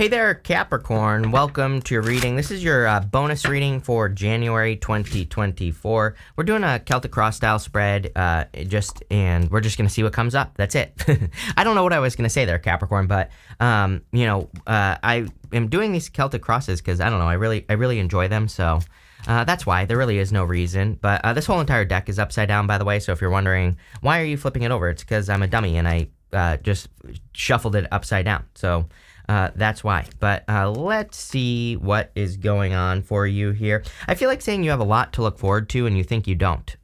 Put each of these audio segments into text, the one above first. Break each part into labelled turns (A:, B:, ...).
A: Hey there, Capricorn. Welcome to your reading. This is your bonus reading for January 2024. We're doing a Celtic Cross style spread, and we're just going to see what comes up. That's it. I don't know what I was going to say there, Capricorn, but I am doing these Celtic crosses because I don't know. I really enjoy them, so that's why. There really is no reason. But this whole entire deck is upside down, by the way. So if you're wondering why are you flipping it over, it's because I'm a dummy and I just shuffled it upside down. So that's why. But let's see what is going on for you here. I feel like saying you have a lot to look forward to and you think you don't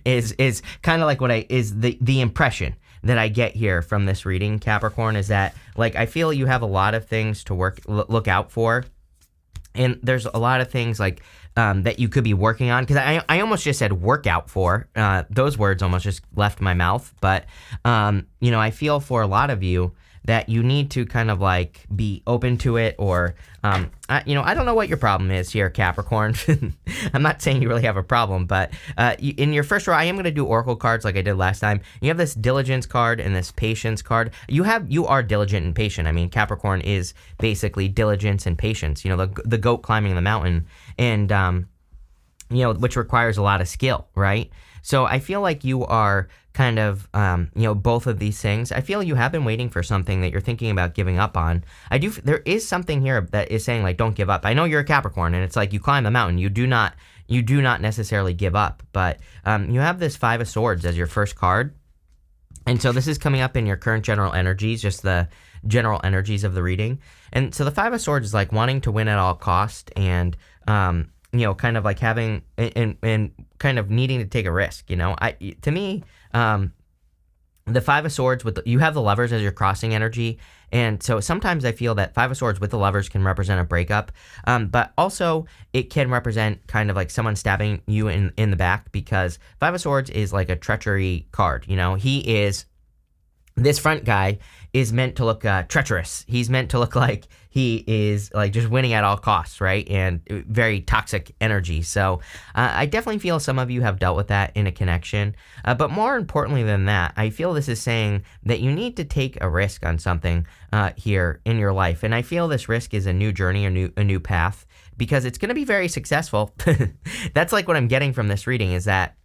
A: is kind of like the impression that I get here from this reading, Capricorn, is that like I feel you have a lot of things to look out for. And there's a lot of things like that you could be working on, because I almost just said work out for. Those words almost just left my mouth. But, I feel for a lot of you that you need to kind of like be open to it, or, I don't know what your problem is here, Capricorn. I'm not saying you really have a problem, but in your first row, I am going to do Oracle cards like I did last time. You have this diligence card and this patience card. You are diligent and patient. I mean, Capricorn is basically diligence and patience, the goat climbing the mountain, and, which requires a lot of skill, right? So I feel like you are kind of, both of these things. I feel you have been waiting for something that you're thinking about giving up on. There is something here that is saying like, don't give up. I know you're a Capricorn and it's like you climb the mountain. You do not necessarily give up, but you have this Five of Swords as your first card. And so this is coming up in your current general energies, just the general energies of the reading. And so the Five of Swords is like wanting to win at all cost, and, kind of like having and kind of needing to take a risk, to me, the Five of Swords you have the Lovers as your crossing energy. And so sometimes I feel that Five of Swords with the Lovers can represent a breakup, but also it can represent kind of like someone stabbing you in the back, because Five of Swords is like a treachery card. This front guy is meant to look treacherous. He's meant to look like he is like just winning at all costs, right? And very toxic energy. So I definitely feel some of you have dealt with that in a connection. But more importantly than that, I feel this is saying that you need to take a risk on something here in your life. And I feel this risk is a new journey, a new path, because it's going to be very successful. That's like what I'm getting from this reading, is that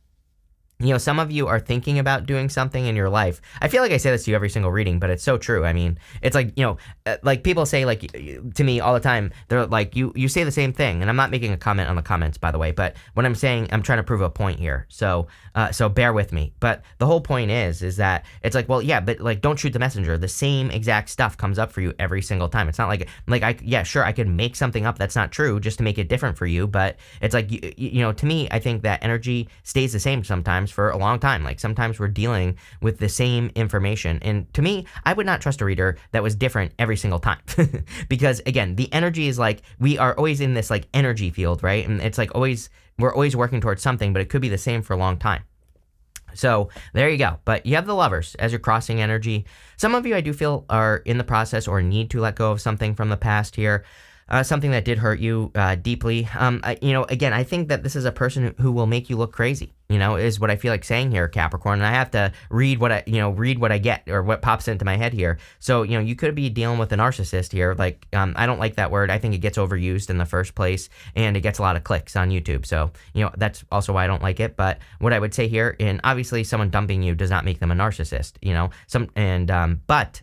A: some of you are thinking about doing something in your life. I feel like I say this to you every single reading, but it's so true. I mean, it's like, like people say like to me all the time, they're like, you say the same thing. And I'm not making a comment on the comments, by the way, but when I'm saying, I'm trying to prove a point here. So bear with me. But the whole point is that it's like, well, yeah, but like, don't shoot the messenger. The same exact stuff comes up for you every single time. It's not like I could make something up that's not true just to make it different for you. But it's like, to me, I think that energy stays the same sometimes for a long time. Like sometimes we're dealing with the same information, and to me, I would not trust a reader that was different every single time. Because again, the energy is like, we are always in this like energy field, right? And it's like we're always working towards something, but it could be the same for a long time. So there you go. But you have the Lovers as your crossing energy. Some of you I do feel are in the process or need to let go of something from the past here. Something that did hurt you deeply. Again, I think that this is a person who will make you look crazy, is what I feel like saying here, Capricorn. And I have to read what I get or what pops into my head here. So, you could be dealing with a narcissist here. Like, I don't like that word. I think it gets overused in the first place, and it gets a lot of clicks on YouTube. So, that's also why I don't like it. But what I would say here, and obviously someone dumping you does not make them a narcissist, but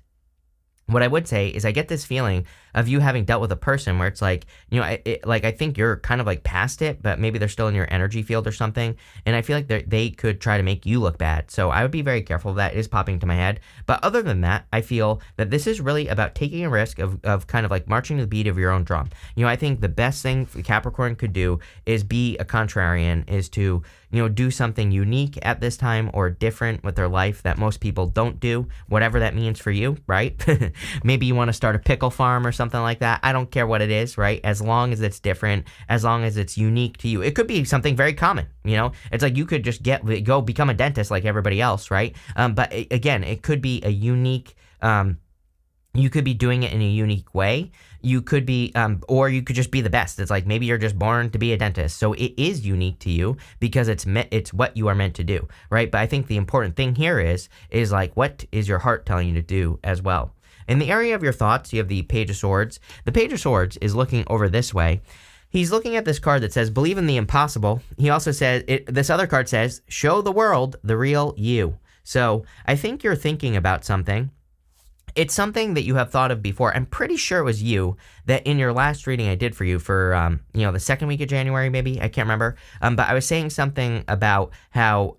A: what I would say is I get this feeling of you having dealt with a person where it's like, I think you're kind of like past it, but maybe they're still in your energy field or something. And I feel like they could try to make you look bad. So I would be very careful of that. It is popping into my head. But other than that, I feel that this is really about taking a risk of kind of like marching to the beat of your own drum. I think the best thing Capricorn could do is be a contrarian, is to, do something unique at this time or different with their life that most people don't do, whatever that means for you, right? Maybe you want to start a pickle farm or something like that. I don't care what it is, right? As long as it's different, as long as it's unique to you. It could be something very common, It's like you could just go become a dentist like everybody else, right? But again, it could be a unique, you could be doing it in a unique way. You could be, or you could just be the best. It's like maybe you're just born to be a dentist. So it is unique to you because it's what you are meant to do, right? But I think the important thing here is like, what is your heart telling you to do as well? In the area of your thoughts, you have the Page of Swords. The Page of Swords is looking over this way. He's looking at this card that says, believe in the impossible. He also says, this other card says, show the world the real you. So I think you're thinking about something. It's something that you have thought of before. I'm pretty sure it was you that in your last reading I did for you for, the second week of January, maybe. I can't remember. But I was saying something about how,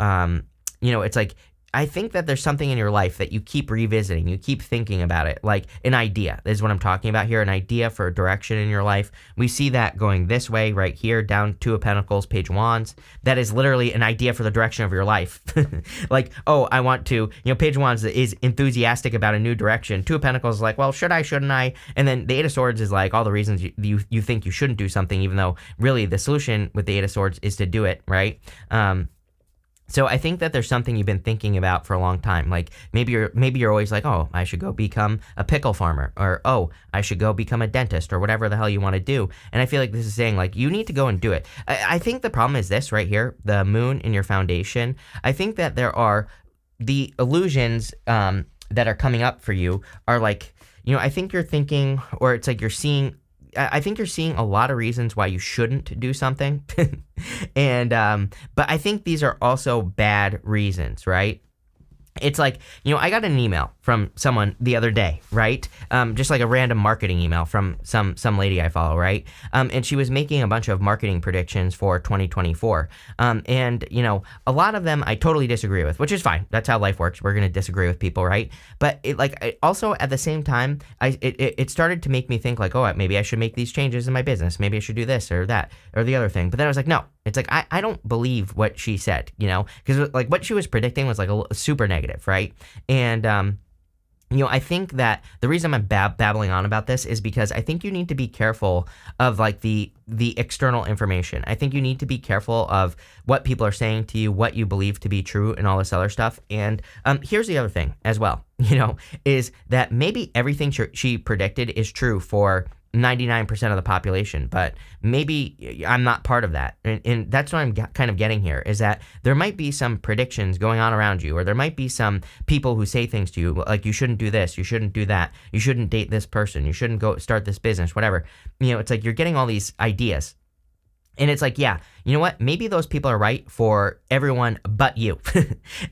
A: it's like, I think that there's something in your life that you keep revisiting. You keep thinking about it, like an idea is what I'm talking about here, an idea for a direction in your life. We see that going this way right here, down Two of Pentacles, Page of Wands. That is literally an idea for the direction of your life. Like, oh, I want to, Page of Wands is enthusiastic about a new direction. Two of Pentacles is like, well, should I, shouldn't I? And then the Eight of Swords is like all the reasons you think you shouldn't do something, even though really the solution with the Eight of Swords is to do it, right? So I think that there's something you've been thinking about for a long time. Like maybe you're always like, oh, I should go become a pickle farmer, or oh, I should go become a dentist, or whatever the hell you want to do. And I feel like this is saying like you need to go and do it. I think the problem is this right here, the moon in your foundation. I think that there are the illusions that are coming up for you are like, I think you're thinking, or it's like you're seeing. I think you're seeing a lot of reasons why you shouldn't do something. And, but I think these are also bad reasons, right? It's like, I got an email from someone the other day, right? Just like a random marketing email from some lady I follow, right? And she was making a bunch of marketing predictions for 2024. And, a lot of them I totally disagree with, which is fine. That's how life works. We're going to disagree with people, right? But also at the same time, it started to make me think like, oh, maybe I should make these changes in my business. Maybe I should do this or that or the other thing. But then I was like, no. It's like, I don't believe what she said, because like what she was predicting was like a super negative, right? And, I think that the reason I'm babbling on about this is because I think you need to be careful of like the external information. I think you need to be careful of what people are saying to you, what you believe to be true, and all this other stuff. And here's the other thing as well, is that maybe everything she predicted is true for 99% of the population, but maybe I'm not part of that. And that's what I'm kind of getting here, is that there might be some predictions going on around you, or there might be some people who say things to you, like you shouldn't do this, you shouldn't do that, you shouldn't date this person, you shouldn't go start this business, whatever. It's like you're getting all these ideas. And it's like, yeah, you know what? Maybe those people are right for everyone but you.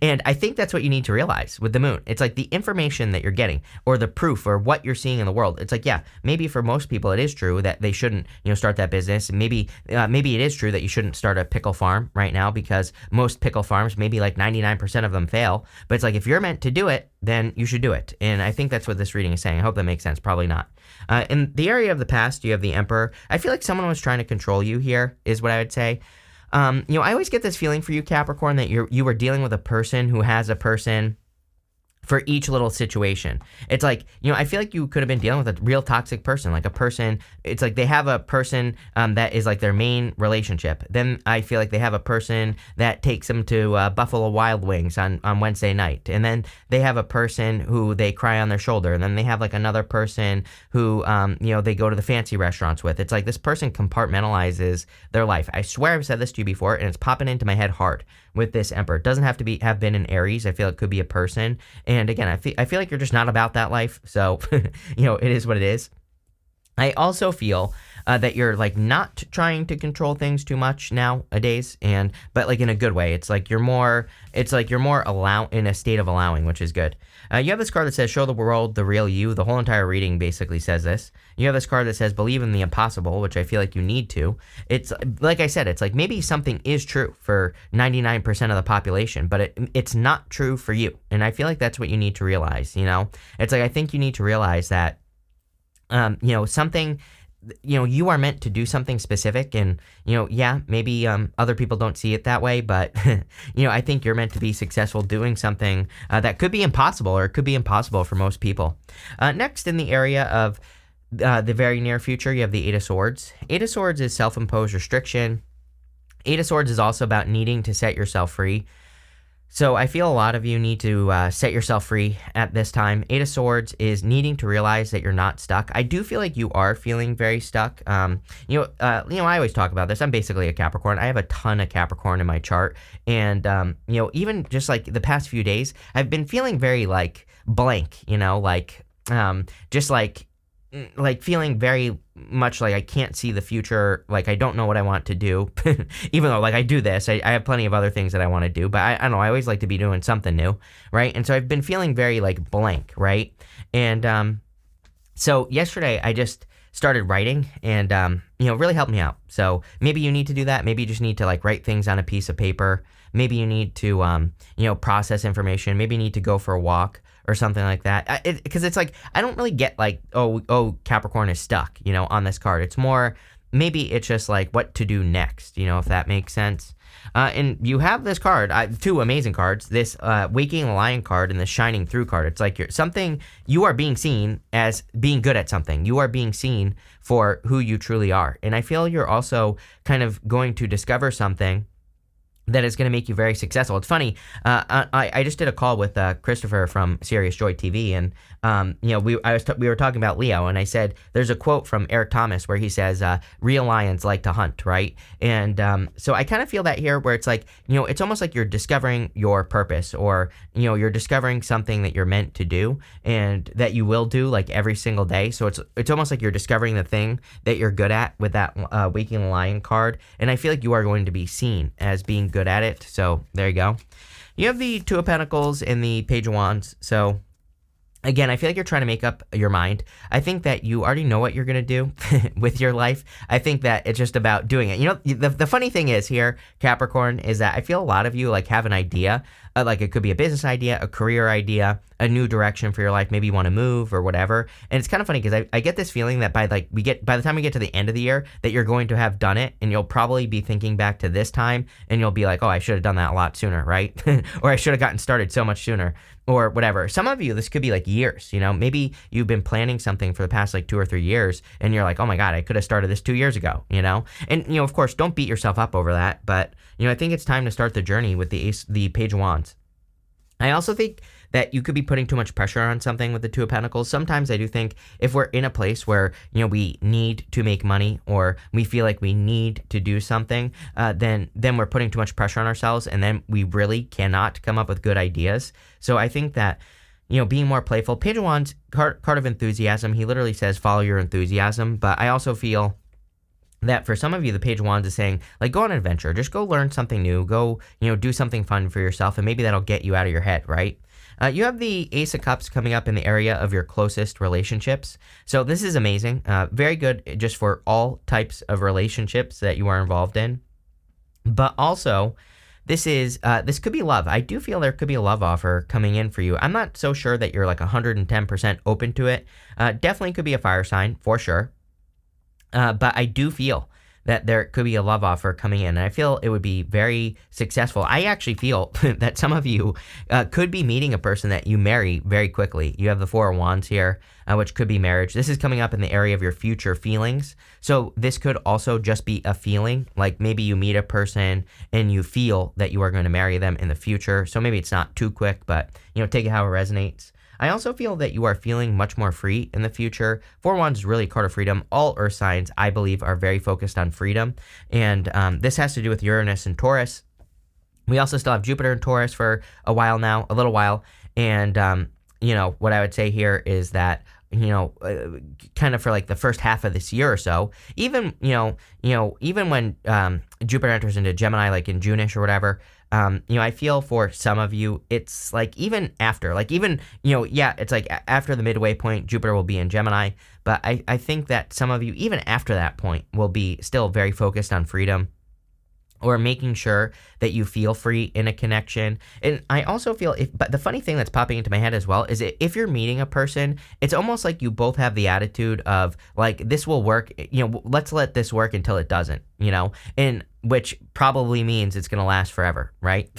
A: And I think that's what you need to realize with the moon. It's like the information that you're getting, or the proof, or what you're seeing in the world. It's like, yeah, maybe for most people it is true that they shouldn't, start that business. And maybe it is true that you shouldn't start a pickle farm right now, because most pickle farms, maybe like 99% of them fail. But it's like, if you're meant to do it, then you should do it. And I think that's what this reading is saying. I hope that makes sense. Probably not. In the area of the past, you have the Emperor. I feel like someone was trying to control you here, is what I would say. I always get this feeling for you, Capricorn, that you were dealing with a person who has a person for each little situation. It's like, I feel like you could have been dealing with a real toxic person, like a person, it's like they have a person that is like their main relationship. Then I feel like they have a person that takes them to Buffalo Wild Wings on Wednesday night. And then they have a person who they cry on their shoulder. And then they have like another person who, they go to the fancy restaurants with. It's like this person compartmentalizes their life. I swear I've said this to you before, and it's popping into my head hard with this Emperor. It doesn't have to have been an Aries. I feel it could be a person. And again, I feel like you're just not about that life. So, it is what it is. I also feel that you're like not trying to control things too much nowadays, but like in a good way. It's like you're more in a state of allowing, which is good. You have this card that says, show the world the real you. The whole entire reading basically says this. You have this card that says, believe in the impossible, which I feel like you need to. It's like I said, it's like maybe something is true for 99% of the population, but it's not true for you. And I feel like that's what you need to realize, It's like, I think you need to realize that, something, you are meant to do something specific, and, maybe other people don't see it that way, but, I think you're meant to be successful doing something that could be impossible, or it could be impossible for most people. Next, in the area of the very near future, you have the Eight of Swords. Eight of Swords is self-imposed restriction. Eight of Swords is also about needing to set yourself free. So I feel a lot of you need to set yourself free at this time. Eight of Swords is needing to realize that you're not stuck. I do feel like you are feeling very stuck. I always talk about this. I'm basically a Capricorn. I have a ton of Capricorn in my chart. And, even just like the past few days, I've been feeling very like blank, like just like feeling very much like I can't see the future, like I don't know what I want to do, even though like I do this, I have plenty of other things that I want to do, but I don't know, I always like to be doing something new, right? And so I've been feeling very like blank, right? And so yesterday I just started writing and, really helped me out. So maybe you need to do that. Maybe you just need to like write things on a piece of paper. Maybe you need to, process information. Maybe you need to go for a walk or something like that. Because it's like, I don't really get like, oh, Capricorn is stuck, on this card. It's more, maybe it's just like what to do next, if that makes sense. And you have this card, two amazing cards, this Waking Lion card and the Shining Through card. It's like you are being seen as being good at something. You are being seen for who you truly are. And I feel you're also kind of going to discover something that is going to make you very successful. It's funny. I just did a call with Christopher from Serious Joy TV, and we were talking about Leo, and I said there's a quote from Eric Thomas where he says, "Real lions like to hunt," right? And so I kind of feel that here, where it's like it's almost like you're discovering your purpose, or you're discovering something that you're meant to do, and that you will do like every single day. So it's almost like you're discovering the thing that you're good at with that Waking Lion card, and I feel like you are going to be seen as being good at it. So there you go. You have the Two of Pentacles and the Page of Wands. So again, I feel like you're trying to make up your mind. I think that you already know what you're going to do with your life. I think that it's just about doing it. The funny thing is here, Capricorn, is that I feel a lot of you like have an idea. Like it could be a business idea, a career idea, a new direction for your life. Maybe you want to move or whatever. And it's kind of funny because I get this feeling that by the time we get to the end of the year, that you're going to have done it, and you'll probably be thinking back to this time, and you'll be like, oh, I should have done that a lot sooner, right? Or I should have gotten started so much sooner, or whatever. Some of you, this could be like years. Maybe you've been planning something for the past like 2 or 3 years, and you're like, oh my God, I could have started this 2 years ago. And of course, don't beat yourself up over that. But I think it's time to start the journey with the Page of Wands. I also think that you could be putting too much pressure on something with the Two of Pentacles. Sometimes I do think if we're in a place where, we need to make money, or we feel like we need to do something, then we're putting too much pressure on ourselves, and then we really cannot come up with good ideas. So I think that, being more playful. Page of Wands, card of enthusiasm, he literally says follow your enthusiasm. But I also feel that for some of you, the Page of Wands is saying, like, go on an adventure. Just go learn something new. Go, do something fun for yourself, and maybe that'll get you out of your head, right? You have the Ace of Cups coming up in the area of your closest relationships. So this is amazing. Very good just for all types of relationships that you are involved in. But also, this could be love. I do feel there could be a love offer coming in for you. I'm not so sure that you're like 110% open to it. Definitely could be a fire sign, for sure. But I do feel that there could be a love offer coming in, and I feel it would be very successful. I actually feel that some of you could be meeting a person that you marry very quickly. You have the Four of Wands here, which could be marriage. This is coming up in the area of your future feelings. So this could also just be a feeling, like maybe you meet a person and you feel that you are going to marry them in the future. So maybe it's not too quick, but take it how it resonates. I also feel that you are feeling much more free in the future. Four of Wands is really a card of freedom. All earth signs, I believe, are very focused on freedom. And this has to do with Uranus and Taurus. We also still have Jupiter and Taurus for a while now, a little while. And, what I would say here is that, kind of for like the first half of this year or so, even when Jupiter enters into Gemini, like in June-ish or whatever, I feel for some of you, it's like even after, it's like after the midway point, Jupiter will be in Gemini. But I think that some of you, even after that point, will be still very focused on freedom, or making sure that you feel free in a connection. And I also feel but the funny thing that's popping into my head as well is if you're meeting a person, it's almost like you both have the attitude of like, this will work, let's let this work until it doesn't, and which probably means it's going to last forever, right?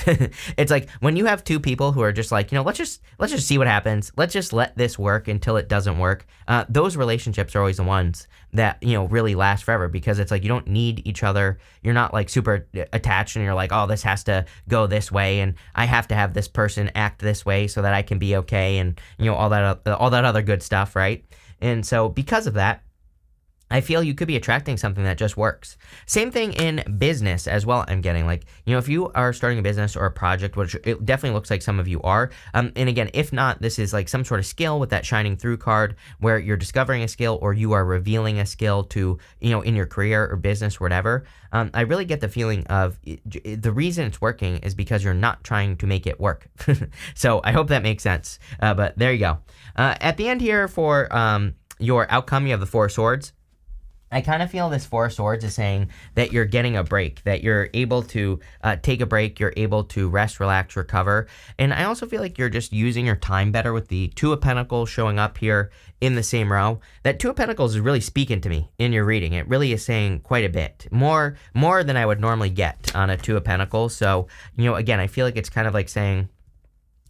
A: It's like when you have two people who are just like, let's just see what happens. Let's just let this work until it doesn't work. Those relationships are always the ones that, really last forever, because it's like you don't need each other. You're not like super attached and you're like, oh, this has to go this way, and I have to have this person act this way so that I can be okay, and all that other good stuff, right? And so because of that, I feel you could be attracting something that just works. Same thing in business as well. I'm getting like, if you are starting a business or a project, which it definitely looks like some of you are. And again, if not, this is like some sort of skill with that shining through card where you're discovering a skill or you are revealing a skill to, in your career or business or whatever. I really get the feeling of the reason it's working is because you're not trying to make it work. So I hope that makes sense. But there you go. At the end here for your outcome, you have the Four of Swords. I kind of feel this Four of Swords is saying that you're getting a break, that you're able to take a break, you're able to rest, relax, recover. And I also feel like you're just using your time better with the Two of Pentacles showing up here in the same row. That Two of Pentacles is really speaking to me in your reading. It really is saying quite a bit, more than I would normally get on a Two of Pentacles. So, again, I feel like it's kind of like saying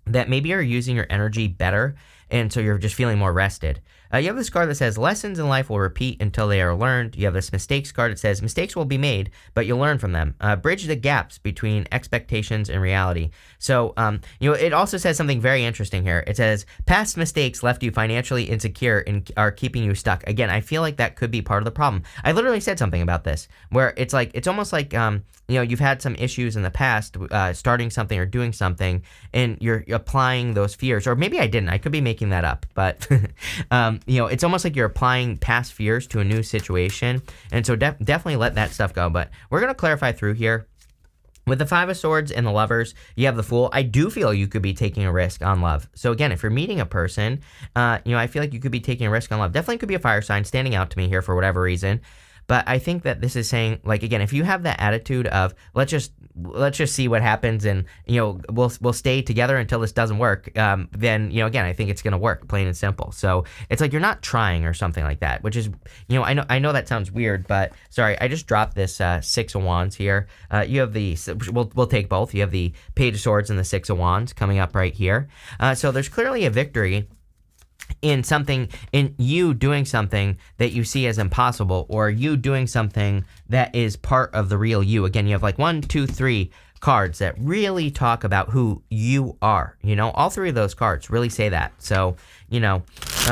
A: that maybe you're using your energy better, and so you're just feeling more rested. You have this card that says, lessons in life will repeat until they are learned. You have this mistakes card that says, mistakes will be made, but you'll learn from them. Bridge the gaps between expectations and reality. So, it also says something very interesting here. It says, past mistakes left you financially insecure and are keeping you stuck. Again, I feel like that could be part of the problem. I literally said something about this, where it's almost like, you've had some issues in the past, starting something or doing something, and you're applying those fears, or maybe I didn't. I could be making that up, but it's almost like you're applying past fears to a new situation, and so definitely let that stuff go. But we're gonna clarify through here. With the Five of Swords and the Lovers, you have the Fool. I do feel you could be taking a risk on love. So again, if you're meeting a person, I feel like you could be taking a risk on love. Definitely could be a fire sign standing out to me here for whatever reason. But I think that this is saying, like, again, if you have that attitude of let's just see what happens, and we'll stay together until this doesn't work, then again, I think it's gonna work, plain and simple. So it's like you're not trying or something like that, which is I know that sounds weird, but sorry, I just dropped this Six of Wands here. You have the we'll take both. You have the Page of Swords and the Six of Wands coming up right here. So there's clearly a victory in you doing something that you see as impossible, or you doing something that is part of the real you. Again, you have like 1, 2, 3 cards that really talk about who you are. All 3 of those cards really say that. So,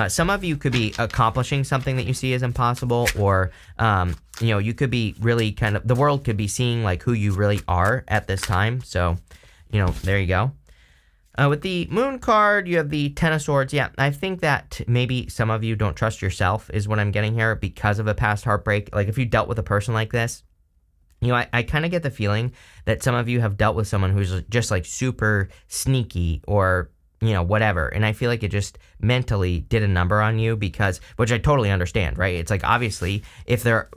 A: some of you could be accomplishing something that you see as impossible, or, you could be really the world could be seeing like who you really are at this time. So, there you go. With the Moon card, you have the Ten of Swords. Yeah, I think that maybe some of you don't trust yourself is what I'm getting here because of a past heartbreak. Like if you dealt with a person like this, I kind of get the feeling that some of you have dealt with someone who's just like super sneaky or whatever. And I feel like it just mentally did a number on you which I totally understand, right? It's like, obviously, if there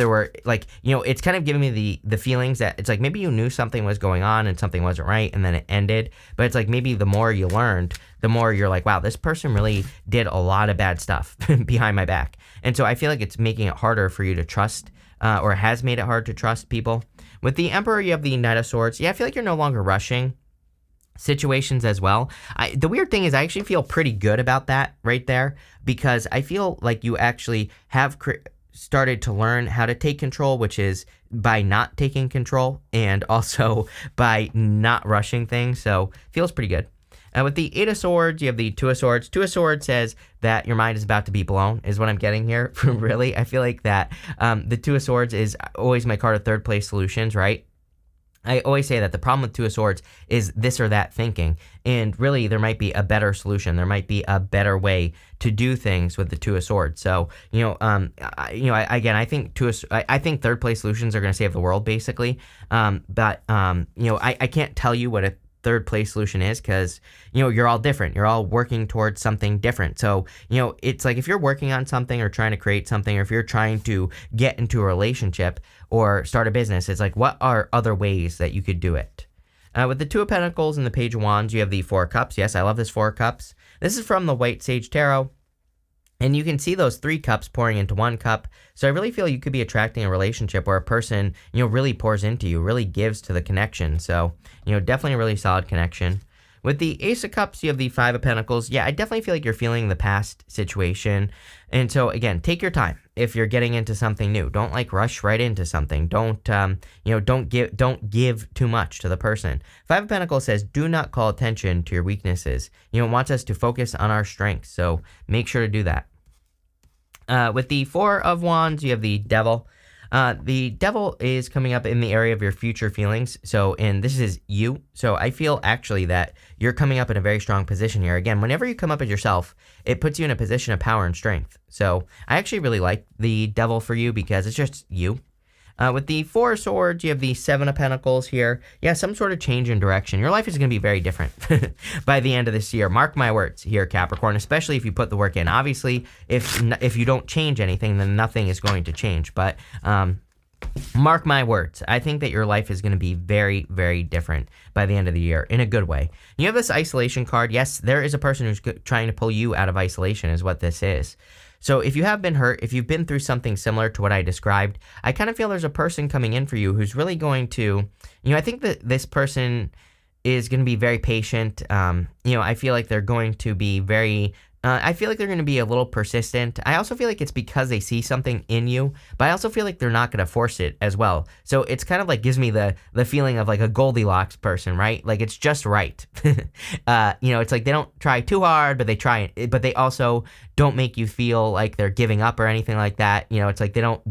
A: were like, it's kind of giving me the feelings that it's like maybe you knew something was going on and something wasn't right and then it ended. But it's like maybe the more you learned, the more you're like, wow, this person really did a lot of bad stuff behind my back. And so I feel like it's making it harder for you to trust, or has made it hard to trust people. With the Emperor, you have the Knight of Swords. Yeah, I feel like you're no longer rushing situations as well. The weird thing is I actually feel pretty good about that right there, because I feel like you actually have started to learn how to take control, which is by not taking control and also by not rushing things. So feels pretty good. With the Eight of Swords, you have the Two of Swords. Two of Swords says that your mind is about to be blown, is what I'm getting here. Really, I feel like that the Two of Swords is always my card of third place solutions, right? I always say that the problem with Two of Swords is this or that thinking, and really there might be a better solution. There might be a better way to do things with the Two of Swords. So, I think third place solutions are going to save the world basically. I can't tell you what a third place solution is because, you're all different. You're all working towards something different. So, it's like if you're working on something or trying to create something, or if you're trying to get into a relationship or start a business, it's like, what are other ways that you could do it? With the Two of Pentacles and the Page of Wands, you have the Four of Cups. Yes, I love this Four of Cups. This is from the White Sage Tarot. And you can see those 3 cups pouring into 1 cup. So I really feel you could be attracting a relationship where a person, really pours into you, really gives to the connection. So, definitely a really solid connection. With the Ace of Cups, you have the Five of Pentacles. Yeah, I definitely feel like you're feeling the past situation. And so, again, take your time if you're getting into something new. Don't, rush right into something. Don't give too much to the person. Five of Pentacles says, do not call attention to your weaknesses. It wants us to focus on our strengths. So make sure to do that. With the Four of Wands, you have the Devil. The Devil is coming up in the area of your future feelings. So, and this is you. So I feel actually that you're coming up in a very strong position here. Again, whenever you come up as yourself, it puts you in a position of power and strength. So I actually really like the Devil for you because it's just you. With the Four of Swords, you have the Seven of Pentacles here. Yeah, some sort of change in direction. Your life is going to be very different by the end of this year. Mark my words here, Capricorn, especially if you put the work in. Obviously, if you don't change anything, then nothing is going to change. But mark my words. I think that your life is going to be very, very different by the end of the year in a good way. You have this isolation card. Yes, there is a person who's trying to pull you out of isolation is what this is. So if you have been hurt, if you've been through something similar to what I described, I kind of feel there's a person coming in for you who's really going to, I think that this person is going to be very patient. I feel like they're going to be I feel like they're going to be a little persistent. I also feel like it's because they see something in you, but I also feel like they're not going to force it as well. So it's kind of like gives me the feeling of like a Goldilocks person, right? Like it's just right. It's like they don't try too hard, but they try, but they also don't make you feel like they're giving up or anything like that. It's like they don't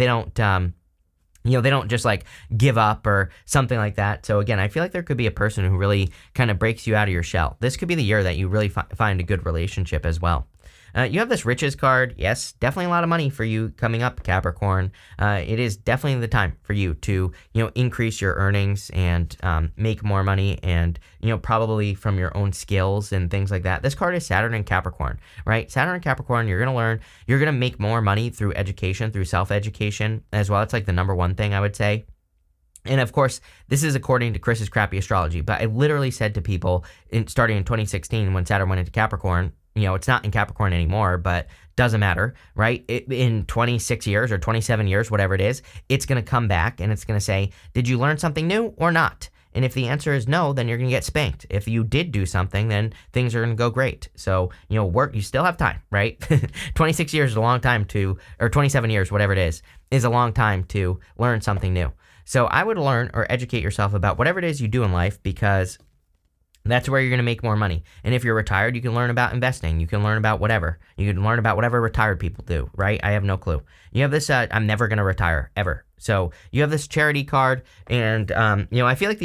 A: just like give up or something like that. So again, I feel like there could be a person who really kind of breaks you out of your shell. This could be the year that you really find a good relationship as well. You have this riches card. Yes, definitely a lot of money for you coming up, Capricorn. It is definitely the time for you to, increase your earnings and make more money and, probably from your own skills and things like that. This card is Saturn and Capricorn, right? Saturn and Capricorn, you're going to learn, you're going to make more money through education, through self-education as well. It's like the number one thing I would say. And of course, this is according to Chris's crappy astrology, but I literally said to people starting in 2016 when Saturn went into Capricorn, it's not in Capricorn anymore, but doesn't matter, right? In 26 years or 27 years, whatever it is, it's going to come back and it's going to say, did you learn something new or not? And if the answer is no, then you're going to get spanked. If you did do something, then things are going to go great. So, you still have time, right? 26 years is a long time or 27 years, whatever it is a long time to learn something new. So I would learn or educate yourself about whatever it is you do in life because that's where you're going to make more money. And if you're retired, you can learn about investing. You can learn about whatever. You can learn about whatever retired people do, right? I have no clue. You have this, I'm never going to retire, ever. So you have this charity card, and, I feel like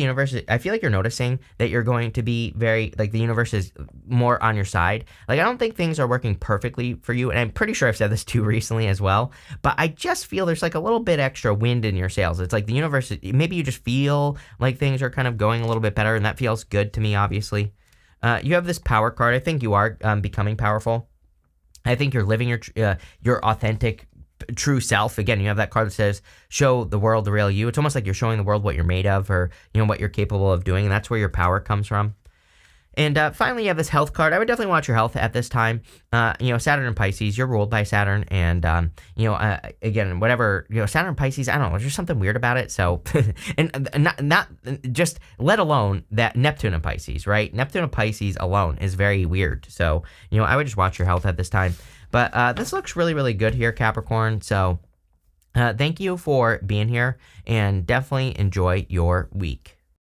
A: I feel like you're noticing that you're going to be the universe is more on your side. Like, I don't think things are working perfectly for you, and I'm pretty sure I've said this too recently as well, but I just feel there's like a little bit extra wind in your sails. It's like the universe, maybe you just feel like things are kind of going a little bit better, and that feels good to me, obviously. You have this power card. I think you are becoming powerful. I think you're living your authentic, true self. Again, you have that card that says, show the world the real you. It's almost like you're showing the world what you're made of or, what you're capable of doing. And that's where your power comes from. And finally, you have this health card. I would definitely watch your health at this time. Saturn and Pisces, you're ruled by Saturn. And, again, whatever, Saturn and Pisces, I don't know, there's just something weird about it. So, and not just, let alone that Neptune and Pisces, right? Neptune and Pisces alone is very weird. So, I would just watch your health at this time. But this looks really, really good here, Capricorn. So thank you for being here and definitely enjoy your week.